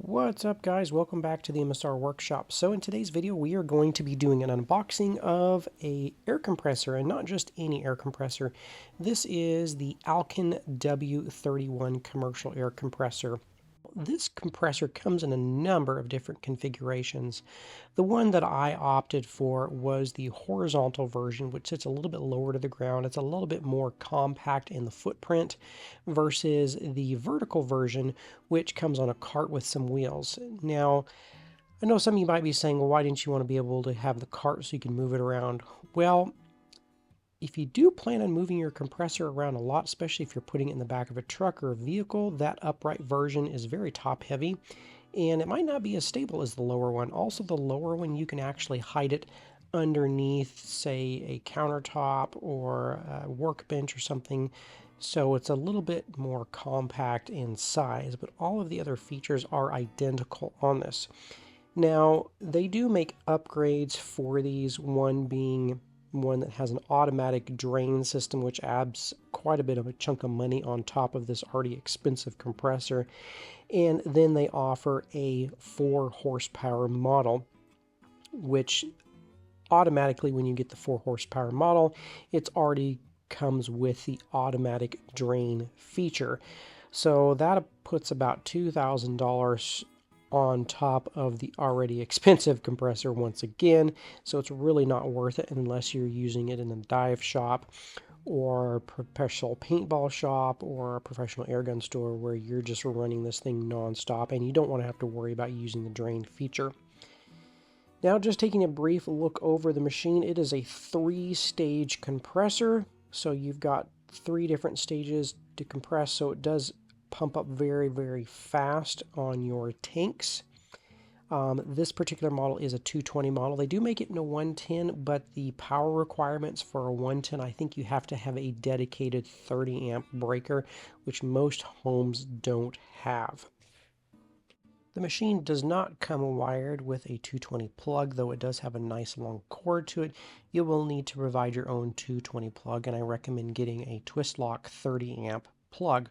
What's up, guys? Welcome back to the MSR Workshop. So in today's video we are going to be doing an unboxing of a air compressor, and not just any air compressor. This is the Alkin W31 commercial air compressor. This compressor comes in a number of different configurations. The one that I opted for was the horizontal version, which sits a little bit lower to the ground. It's a little bit more compact in the footprint versus the vertical version, which comes on a cart with some wheels. Now, I know some of you might be saying, well, why didn't you want to be able to have the cart so you can move it around? Well, if you do plan on moving your compressor around a lot, especially if you're putting it in the back of a truck or a vehicle, that upright version is very top heavy and it might not be as stable as the lower one. Also, the lower one, you can actually hide it underneath, say, a countertop or a workbench or something. So it's a little bit more compact in size, but all of the other features are identical on this. Now, they do make upgrades for these, one being one that has an automatic drain system, which adds quite a bit of a chunk of money on top of this already expensive compressor. And then they offer a 4 horsepower model, which automatically, when you get the 4 horsepower model, it's already comes with the automatic drain feature. So that puts about $2,000 on top of the already expensive compressor once again. So it's really not worth it unless you're using it in a dive shop or a professional paintball shop or a professional airgun store where you're just running this thing non-stop and you don't want to have to worry about using the drain feature. Now, just taking a brief look over the machine, it is a 3-stage compressor. So you've got 3 different stages to compress, so it does pump up very, very fast on your tanks. This particular model is a 220 model. They do make it in a 110, but the power requirements for a 110, I think you have to have a dedicated 30 amp breaker, which most homes don't have. The machine does not come wired with a 220 plug, though it does have a nice long cord to it. You will need to provide your own 220 plug, and I recommend getting a twist lock 30 amp plug.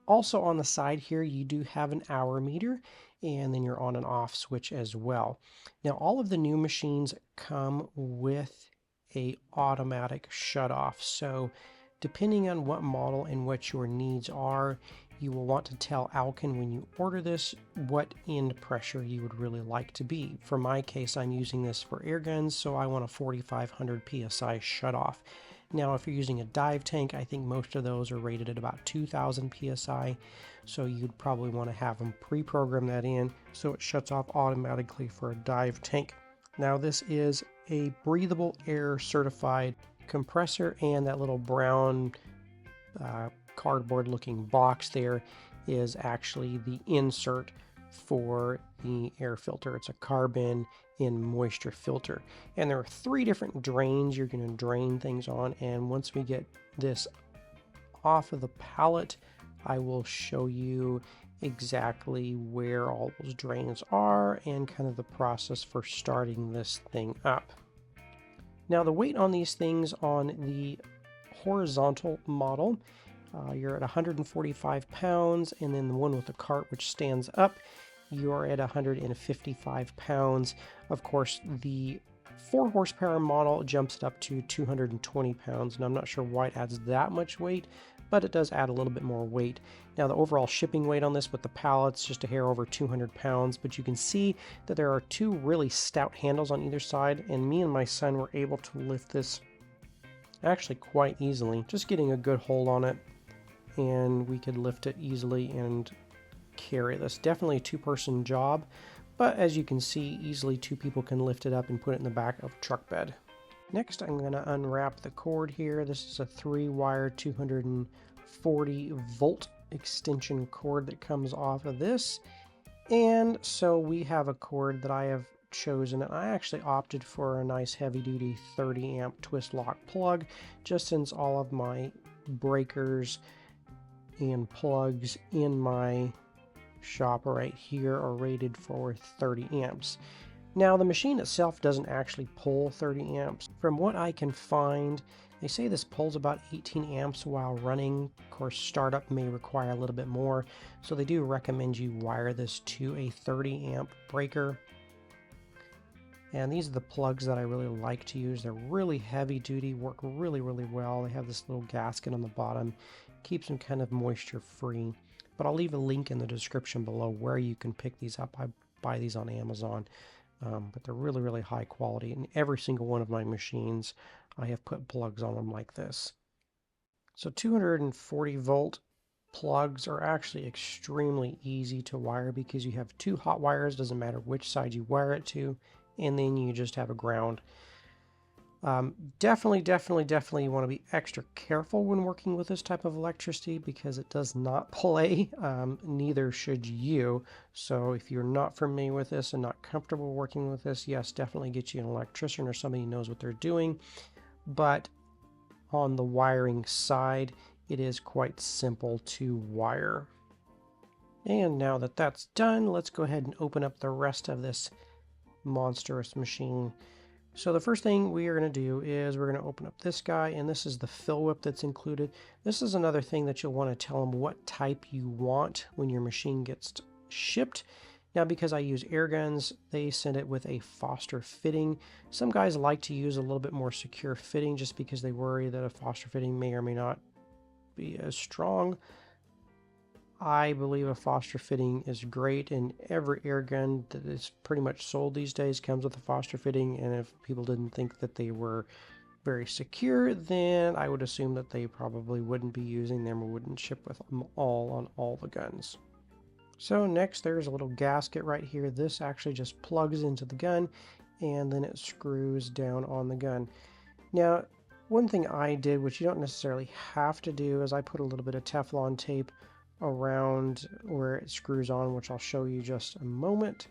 Also on the side here, you do have an hour meter, and then your on and off switch as well. Now, all of the new machines come with a automatic shutoff. So depending on what model and what your needs are, you will want to tell Alkin when you order this what end pressure you would really like to be. For my case, I'm using this for air guns, so I want a 4,500 psi shutoff. Now, if you're using a dive tank, I think most of those are rated at about 2,000 psi, so you'd probably want to have them pre-program that in so it shuts off automatically for a dive tank. Now, this is a breathable air certified compressor, and that little brown cardboard looking box there is actually the insert for the air filter. It's a carbon in moisture filter, and there are 3 different drains you're going to drain things on, and once we get this off of the pallet, I will show you exactly where all those drains are and kind of the process for starting this thing up. Now, the weight on these things on the horizontal model, you're at 145 pounds, and then the one with the cart, which stands up, you're at 155 pounds. Of course, the 4 horsepower model jumps it up to 220 pounds, and I'm not sure why it adds that much weight, but it does add a little bit more weight. Now, the overall shipping weight on this with the pallets, just a hair over 200 pounds, but you can see that there are 2 really stout handles on either side, and me and my son were able to lift this actually quite easily, just getting a good hold on it, and we could lift it easily and carry this. Definitely a 2-person job, but as you can see, easily 2 people can lift it up and put it in the back of a truck bed. Next, I'm going to unwrap the cord here. This is a 3-wire 240 volt extension cord that comes off of this, and so we have a cord that I have chosen, and I actually opted for a nice heavy-duty 30 amp twist lock plug, just since all of my breakers and plugs in my shop right here are rated for 30 amps. Now, the machine itself doesn't actually pull 30 amps. From what I can find, They say this pulls about 18 amps while running. Of course, startup may require a little bit more, so they do recommend you wire this to a 30 amp breaker. And these are the plugs that I really like to use. They're really heavy duty, work really well. They have this little gasket on the bottom, keeps them kind of moisture free. But I'll leave a link in the description below where you can pick these up. I buy these on Amazon, but they're really high quality. And every single one of my machines, I have put plugs on them like this. So 240 volt plugs are actually extremely easy to wire because you have two hot wires, doesn't matter which side you wire it to, and then you just have a ground. Definitely you want to be extra careful when working with this type of electricity because it does not play. Neither should you. So if you're not familiar with this and not comfortable working with this, yes, definitely get you an electrician or somebody who knows what they're doing. But on the wiring side, it is quite simple to wire. And now that that's done, let's go ahead and open up the rest of this monstrous machine. So the first thing we are going to do is we're going to open up this guy, and this is the fill whip that's included. This is another thing that you'll want to tell them what type you want when your machine gets shipped. Now, because I use air guns, they send it with a Foster fitting. Some guys like to use a little bit more secure fitting just because they worry that a Foster fitting may or may not be as strong. I believe a Foster fitting is great, and every air gun that is pretty much sold these days comes with a Foster fitting, and if people didn't think that they were very secure, then I would assume that they probably wouldn't be using them or wouldn't ship with them all on all the guns. So next there's a little gasket right here. This actually just plugs into the gun and then it screws down on the gun. Now, one thing I did, which you don't necessarily have to do, is I put a little bit of Teflon tape around where it screws on, which I'll show you just a moment.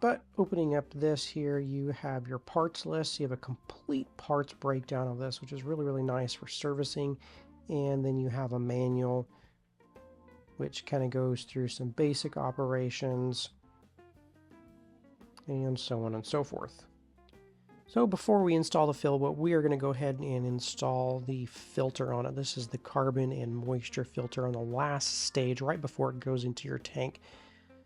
But opening up this here, you have your parts list. You have a complete parts breakdown of this, which is really nice for servicing. And then you have a manual which kind of goes through some basic operations and so on and so forth. So before we install the fill whip, we are going to go ahead and install the filter on it. This is the carbon and moisture filter on the last stage right before it goes into your tank.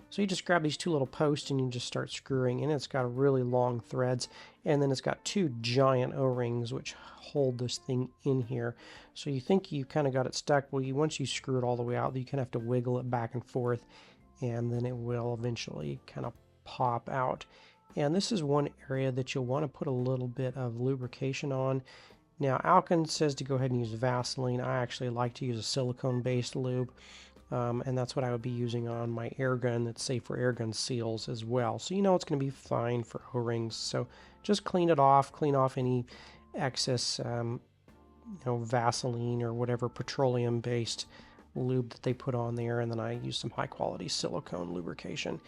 So you just grab these two little posts and you just start screwing, and it's got really long threads, and then it's got two giant O-rings which hold this thing in here. So you think you kind of got it stuck. Well, once you screw it all the way out, you kind of have to wiggle it back and forth, and then it will eventually kind of pop out. And this is one area that you'll want to put a little bit of lubrication on. Now, Alkin says to go ahead and use Vaseline. I actually like to use a silicone-based lube. And that's what I would be using on my air gun that's safe for air gun seals as well. So you know it's going to be fine for O-rings. So just clean it off, clean off any excess Vaseline or whatever petroleum-based lube that they put on there, and then I use some high-quality silicone lubrication.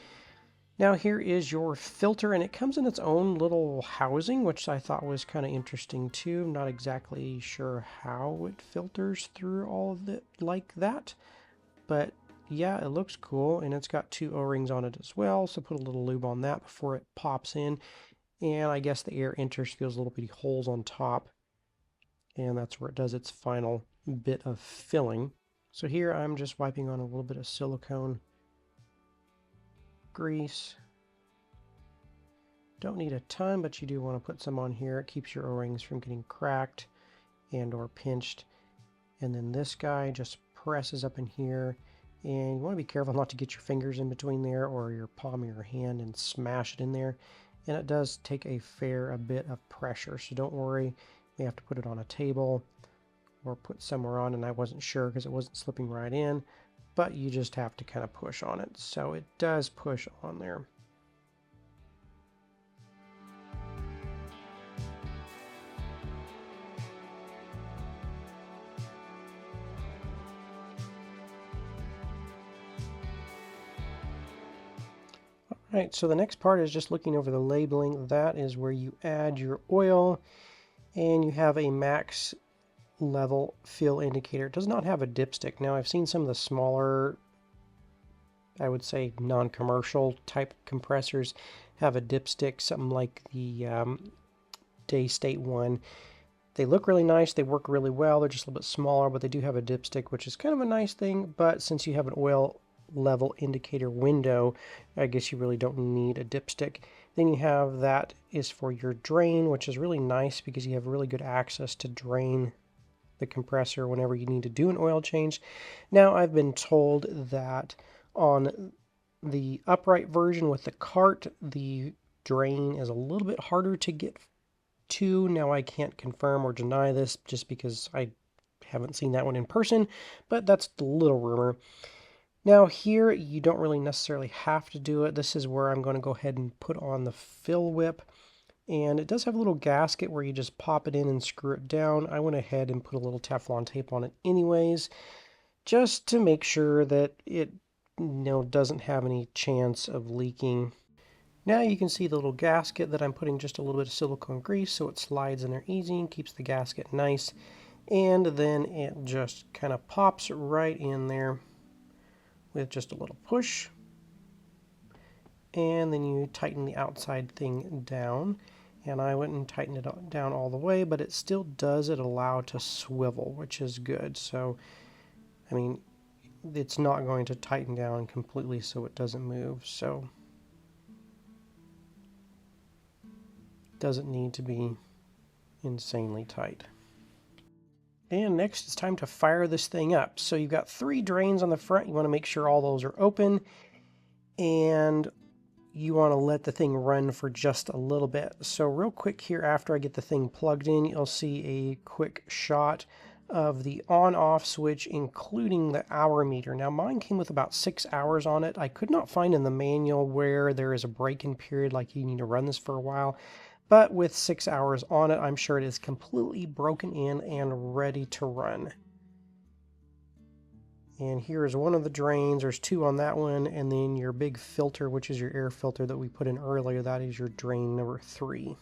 Now here is your filter, and it comes in its own little housing, which I thought was kind of interesting too. I'm not exactly sure how it filters through all of it like that. But yeah, it looks cool, and it's got two O-rings on it as well, so put a little lube on that before it pops in. And I guess the air enters through those little bitty holes on top, and that's where it does its final bit of filling. So here I'm just wiping on a little bit of silicone grease. Don't need a ton, but you do want to put some on here. It keeps your O-rings from getting cracked and or pinched. And then this guy just presses up in here, and you want to be careful not to get your fingers in between there or your palm of your hand and smash it in there. And it does take a bit of pressure, so don't worry. You have to put it on a table or put somewhere on, and I wasn't sure because it wasn't slipping right in, but you just have to kind of push on it. So it does push on there. Alright, so the next part is just looking over the labeling. That is where you add your oil, and you have a max level fill indicator. It does not have a dipstick. Now, I've seen some of the smaller, I would say non-commercial type compressors have a dipstick, something like the Daystate one. They look really nice, they work really well, they're just a little bit smaller, but they do have a dipstick, which is kind of a nice thing. But since you have an oil level indicator window, I guess you really don't need a dipstick. Then you have that is for your drain, which is really nice because you have really good access to drain the compressor whenever you need to do an oil change. Now, I've been told that on the upright version with the cart, the drain is a little bit harder to get to. Now, I can't confirm or deny this just because I haven't seen that one in person, but that's the little rumor. Now here, you don't really necessarily have to do it. This is where I'm going to go ahead and put on the fill whip. And it does have a little gasket where you just pop it in and screw it down. I went ahead and put a little Teflon tape on it anyways, just to make sure that it doesn't have any chance of leaking. Now you can see the little gasket that I'm putting just a little bit of silicone grease so it slides in there easy and keeps the gasket nice. And then it just kind of pops right in there with just a little push. And then you tighten the outside thing down. And I went and tightened it down all the way, but it still does allow to swivel, which is good. So, I mean, it's not going to tighten down completely so it doesn't move. So, it doesn't need to be insanely tight. And next it's time to fire this thing up. So you've got 3 drains on the front. You want to make sure all those are open. And you want to let the thing run for just a little bit. So real quick here, after I get the thing plugged in, you'll see a quick shot of the on-off switch, including the hour meter. Now mine came with about 6 hours on it. I could not find in the manual where there is a break-in period, like you need to run this for a while. But with 6 hours on it, I'm sure it is completely broken in and ready to run. And here is one of the drains. There's 2 on that one, and then your big filter, which is your air filter that we put in earlier, that is your drain number 3.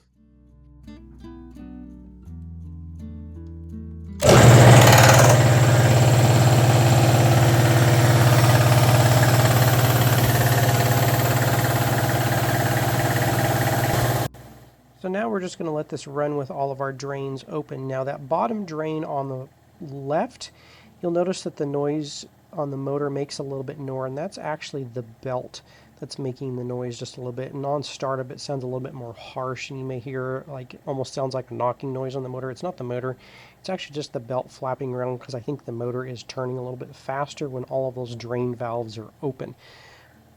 So now we're just going to let this run with all of our drains open. Now that bottom drain on the left, you'll notice that the noise on the motor makes a little bit more, and that's actually the belt that's making the noise just a little bit. And on startup, it sounds a little bit more harsh, and you may hear like almost sounds like a knocking noise on the motor. It's not the motor, it's actually just the belt flapping around because I think the motor is turning a little bit faster when all of those drain valves are open.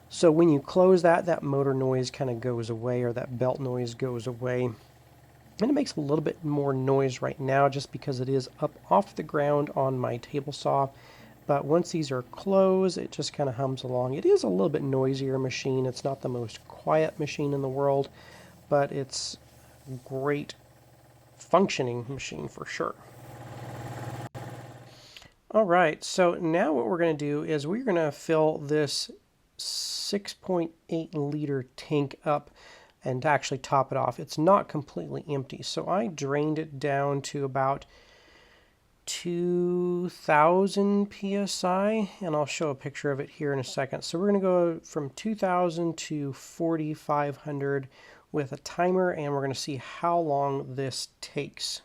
So when you close that, that motor noise kind of goes away, or that belt noise goes away. And it makes a little bit more noise right now just because it is up off the ground on my table saw. But once these are closed, it just kind of hums along. It is a little bit noisier machine. It's not the most quiet machine in the world, but it's a great functioning machine for sure. All right, so now what we're going to do is we're going to fill this 6.8 liter tank up and actually top it off. It's not completely empty, so I drained it down to about 2,000 psi, and I'll show a picture of it here in a second. So we're going to go from 2,000 to 4,500 with a timer, and we're going to see how long this takes.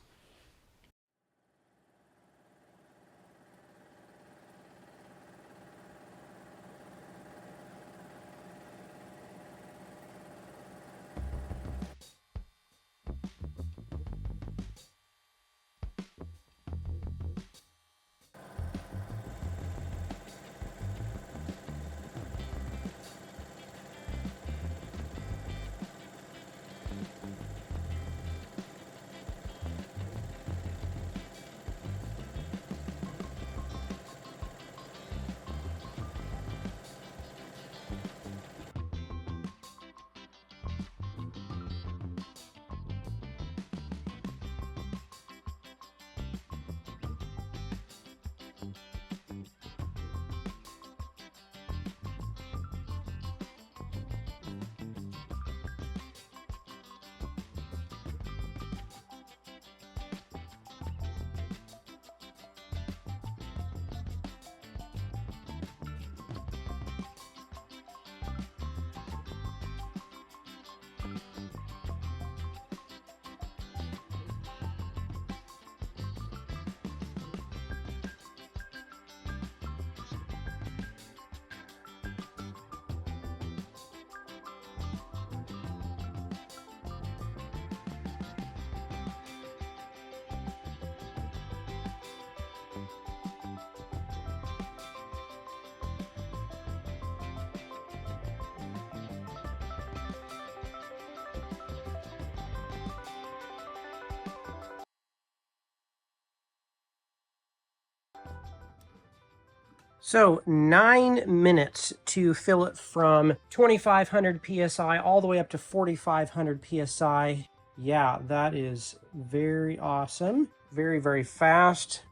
So 9 minutes to fill it from 2,500 PSI all the way up to 4,500 PSI. Yeah, that is very awesome. Very, very fast.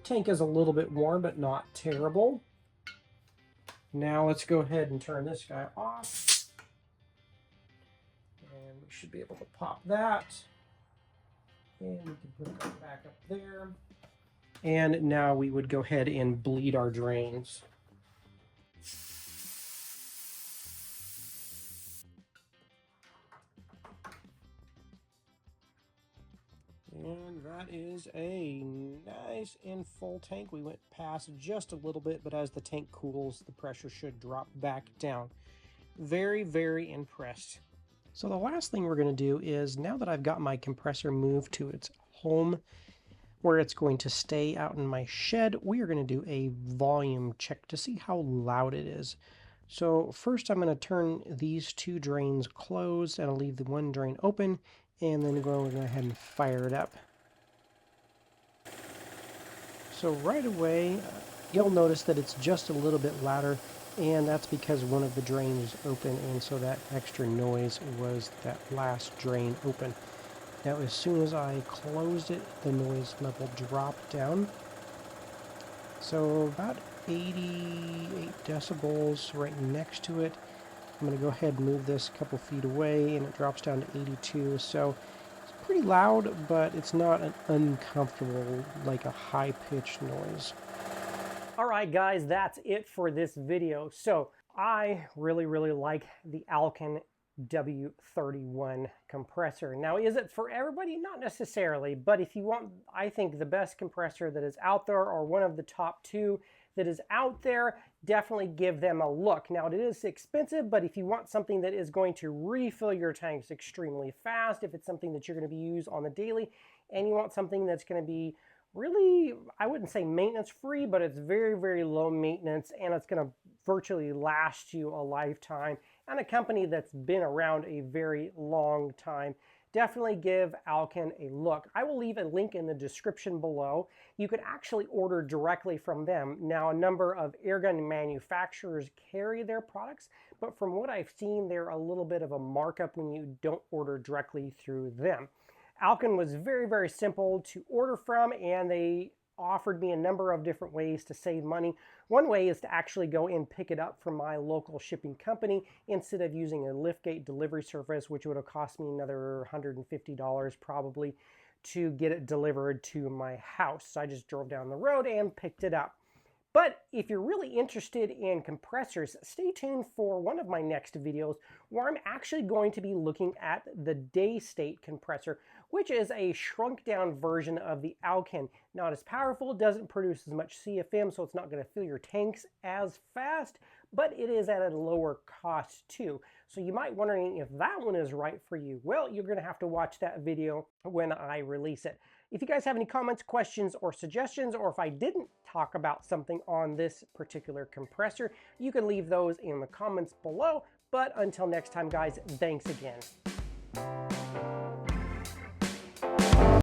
Tank is a little bit warm, but not terrible. Now let's go ahead and turn this guy off. And we should be able to pop that. And we can put that back up there. And now we would go ahead and bleed our drains. And that is a nice and full tank. We went past just a little bit, but as the tank cools, the pressure should drop back down. Very, very impressed. So the last thing we're going to do is, now that I've got my compressor moved to its home, where it's going to stay out in my shed, we are going to do a volume check to see how loud it is. So first I'm going to turn these two drains closed and I'll leave the one drain open, and then go ahead and fire it up. So right away you'll notice that it's just a little bit louder, and that's because one of the drains is open, and so that extra noise was that last drain open. Now as soon as I closed it, the noise level dropped down. So about 88 decibels right next to it. I'm going to go ahead and move this a couple feet away, and it drops down to 82. So it's pretty loud, but it's not an uncomfortable, like a high-pitched noise. All right, guys, that's it for this video. So I really, really like the Alkin W31 compressor. Now, is it for everybody? Not necessarily, but if you want, I think, the best compressor that is out there, or one of the top two that is out there, definitely give them a look. Now, it is expensive, but if you want something that is going to refill your tanks extremely fast, if it's something that you're going to be used on the daily, and you want something that's going to be really, I wouldn't say maintenance free, but it's very, very low maintenance, and it's going to virtually last you a lifetime, and a company that's been around a very long time, definitely give Alkin a look. I will leave a link in the description below. You could actually order directly from them. Now, a number of airgun manufacturers carry their products, but from what I've seen, they're a little bit of a markup when you don't order directly through them. Alkin was very, very simple to order from, and they offered me a number of different ways to save money. One way is to actually go and pick it up from my local shipping company instead of using a liftgate delivery service, which would have cost me another $150 probably to get it delivered to my house. So I just drove down the road and picked it up. But if you're really interested in compressors, stay tuned for one of my next videos where I'm actually going to be looking at the day state compressor, which is a shrunk down version of the Alkin. Not as powerful, doesn't produce as much CFM, so it's not going to fill your tanks as fast, but it is at a lower cost too. So you might be wondering if that one is right for you. Well, you're going to have to watch that video when I release it. If you guys have any comments, questions, or suggestions, or if I didn't talk about something on this particular compressor, you can leave those in the comments below. But until next time, guys, thanks again.